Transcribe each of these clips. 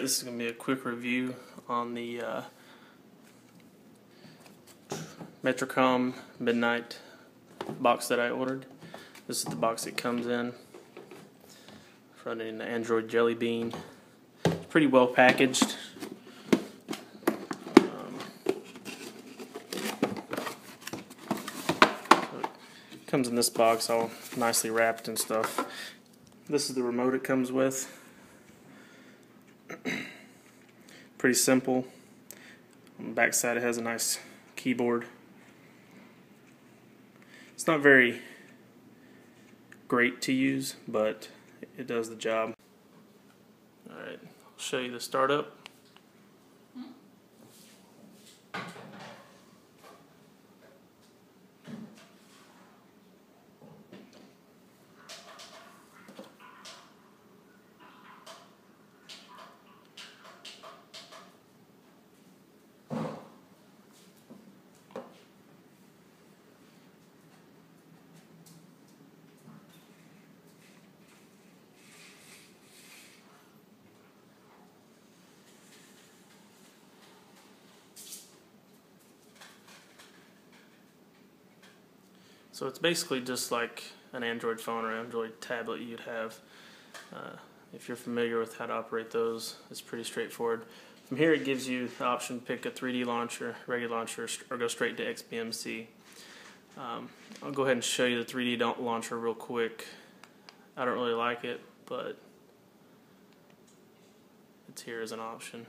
Alright, this is going to be a quick review on the Matricom Midnight box that I ordered. This is the box it comes in. Running the Android Jelly Bean. It's pretty well packaged. It comes in this box all nicely wrapped and stuff. This is the remote it comes with. Pretty simple. On the back side it has a nice keyboard. It's not very great to use, but it does the job. Alright, I'll show you the startup. So it's basically just like an Android phone or Android tablet you'd have. If you're familiar with how to operate those, it's pretty straightforward. From here it gives you the option to pick a 3D launcher, regular launcher, or go straight to XBMC. I'll go ahead and show you the 3D launcher real quick. I don't really like it, but it's here as an option.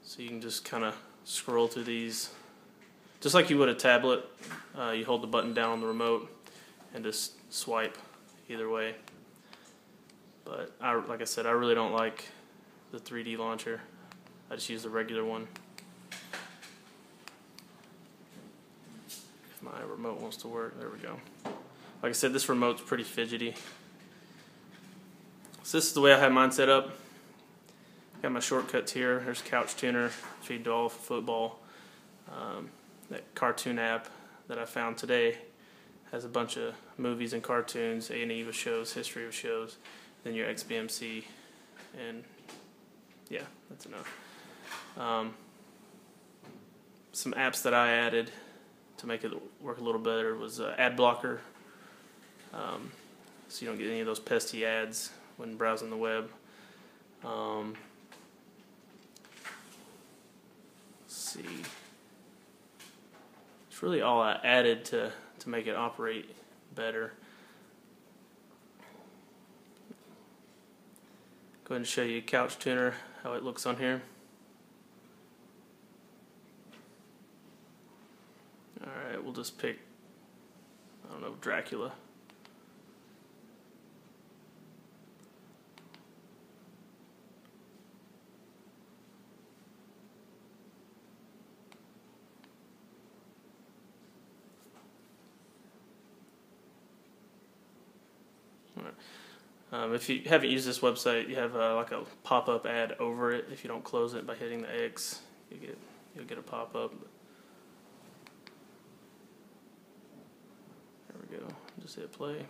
So you can just kind of scroll through these just like you would a tablet. You hold the button down on the remote and just swipe either way. But like I said, I really don't like the 3D launcher. I just use the regular one. If my remote wants to work, there we go. Like I said, this remote's pretty fidgety. So this is the way I have mine set up. Got my shortcuts here. There's Couch Tuner, Feed Doll, Football. That cartoon app that I found today has a bunch of movies and cartoons, A&E with shows, history of shows, then your XBMC, and yeah, that's enough. Some apps that I added to make it work a little better was ad blocker, so you don't get any of those pesky ads when browsing the web. Let's see. It's really all I added to make it operate better. Go ahead and show you Couch Tuner, how it looks on here. Alright, we'll just pick, I don't know, Dracula. If you haven't used this website, you have like a pop-up ad over it. If you don't close it by hitting the X, you'll get a pop-up. There we go. Just hit play.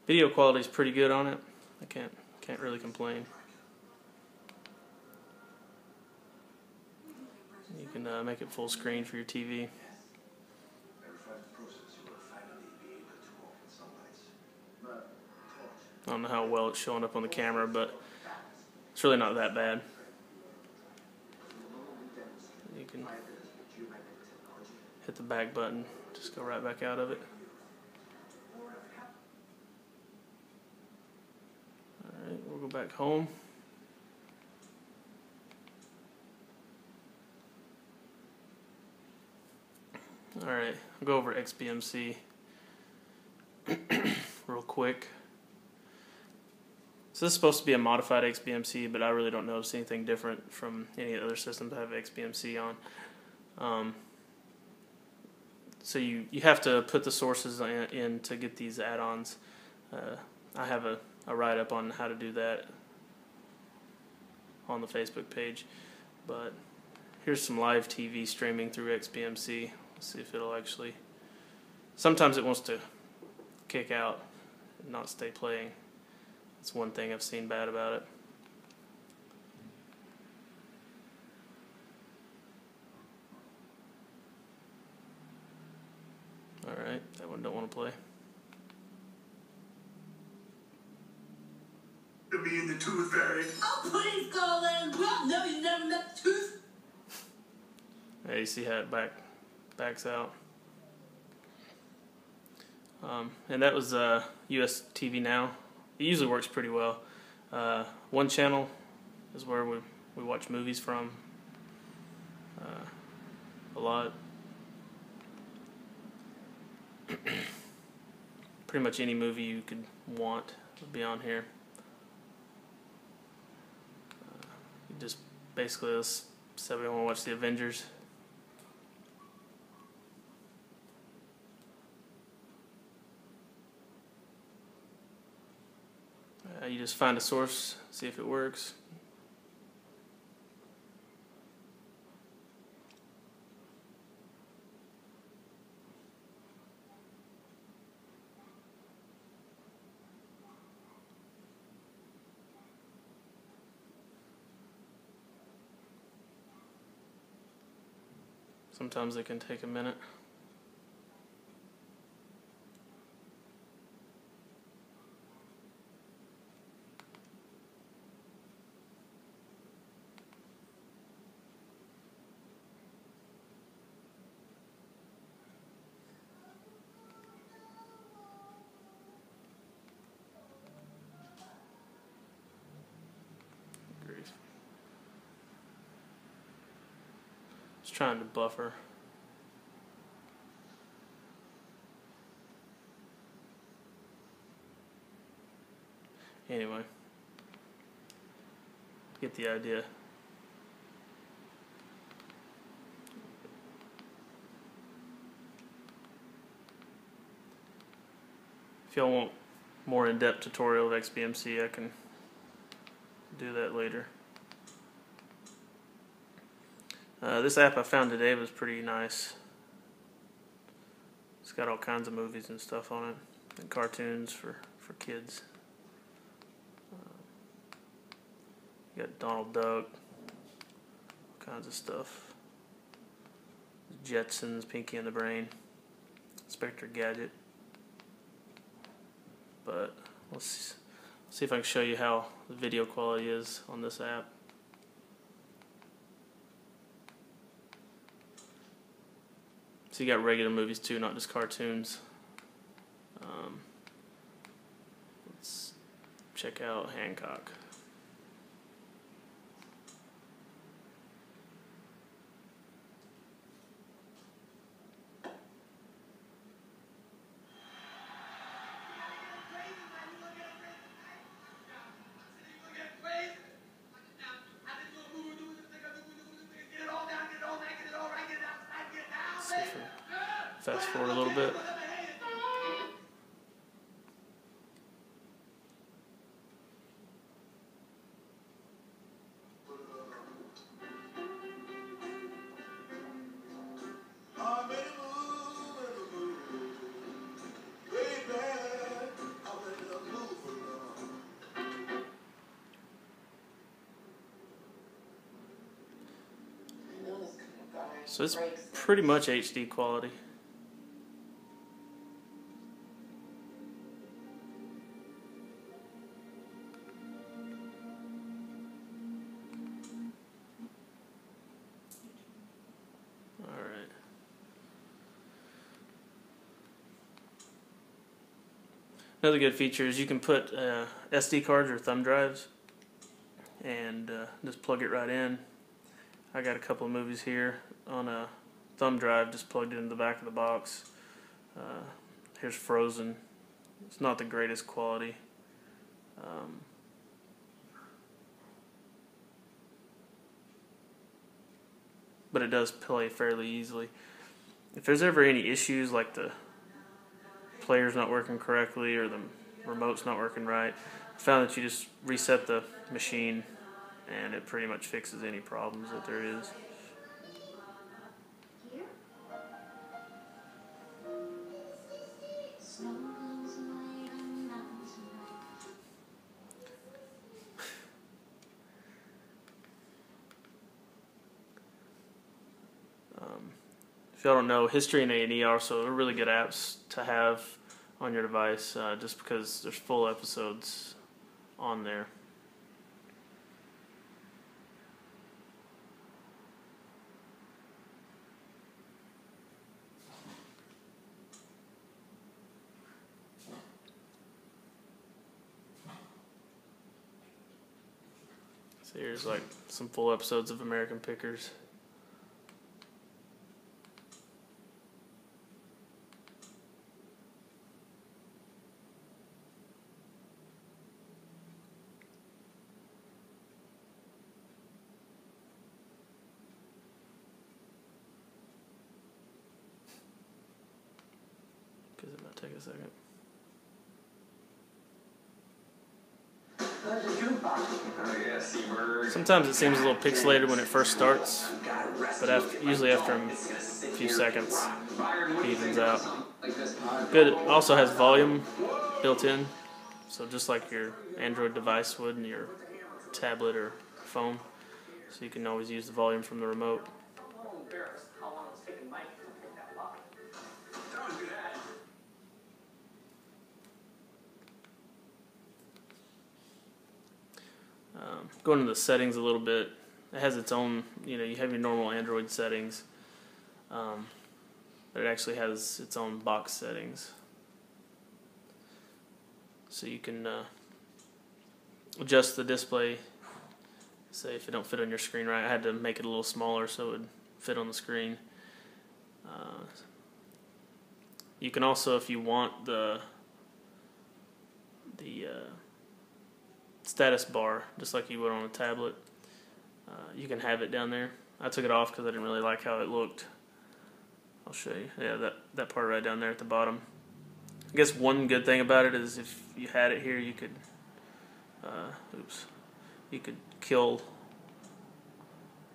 Video quality is pretty good on it. I can't really complain. You can make it full screen for your TV. I don't know how well it's showing up on the camera, but it's really not that bad. You can hit the back button, just go right back out of it. We'll go back home. Alright, I'll go over XBMC real quick. So this is supposed to be a modified XBMC, but I really don't notice anything different from any other systems I have XBMC on. So you have to put the sources in to get these add-ons. I have a write-up on how to do that on the Facebook page. But here's some live TV streaming through XBMC. Let's see if it'll actually... Sometimes it wants to kick out and not stay playing. That's one thing I've seen bad about it. Alright, that one don't want to play. To be in the tooth fairy. Oh, please, Colin. Well, no, you never met the tooth. Yeah, you see how it backs out. And that was US TV Now. It usually works pretty well. One channel is where we watch movies from a lot. Pretty much any movie you could want would be on here. You just basically, let's say we want to watch the Avengers. You just find a source, see if it works. Sometimes it can take a minute. Just trying to buffer. Anyway, get the idea. If y'all want more in-depth tutorial of XBMC, I can do that later. This app I found today was pretty nice. It's got all kinds of movies and stuff on it, and cartoons for kids. You got Donald Duck, all kinds of stuff. Jetsons, Pinky and the Brain, Inspector Gadget. But let's see if I can show you how the video quality is on this app. So you got regular movies too, not just cartoons. Let's check out Hancock. Fast forward a little bit. So it's pretty much HD quality. Another good feature is you can put SD cards or thumb drives and just plug it right in. I got a couple of movies here on a thumb drive, just plugged it into the back of the box. Here's Frozen. It's not the greatest quality. But it does play fairly easily. If there's ever any issues like the player's not working correctly or the remote's not working right. I found that you just reset the machine and it pretty much fixes any problems that there is. If y'all don't know, History and A&E are also really good apps to have on your device, just because there's full episodes on there. So here's like some full episodes of American Pickers. Because it might take a second. Sometimes it seems a little pixelated when it first starts, but usually after a few seconds, it evens out. Good. It also has volume built in, so just like your Android device would in your tablet or phone, so you can always use the volume from the remote. Going into the settings a little bit, it has its own, you have your normal Android settings, but it actually has its own box settings. So you can adjust the display, say if it don't fit on your screen right. I had to make it a little smaller so it would fit on the screen. You can also, if you want the status bar, just like you would on a tablet, you can have it down there. I took it off because I didn't really like how it looked. I'll show you. Yeah, that part right down there at the bottom. I guess one good thing about it is if you had it here, you could you could kill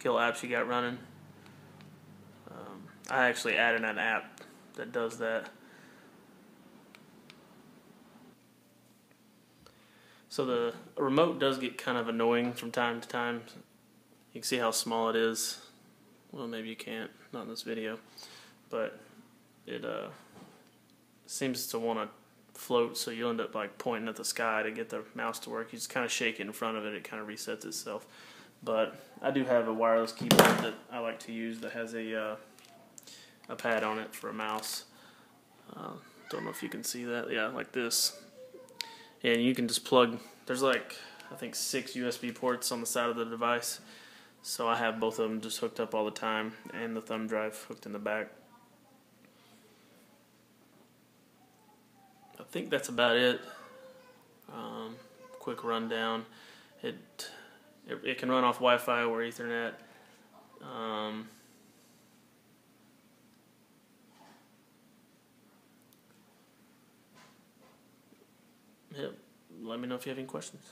apps you got running. I actually added an app that does that. So the remote does get kind of annoying from time to time. You can see how small it is. Well, maybe you can't, not in this video, but it seems to want to float, so you end up like pointing at the sky to get the mouse to work. You just kind of shake it in front of it, it kind of resets itself. But I do have a wireless keyboard that I like to use that has a pad on it for a mouse. Don't know if you can see that. Yeah, like this. And you can just plug, there's like, I think 6 USB ports on the side of the device. So I have both of them just hooked up all the time, and the thumb drive hooked in the back. I think that's about it. Quick rundown. It can run off Wi-Fi or Ethernet. Yep. Let me know if you have any questions.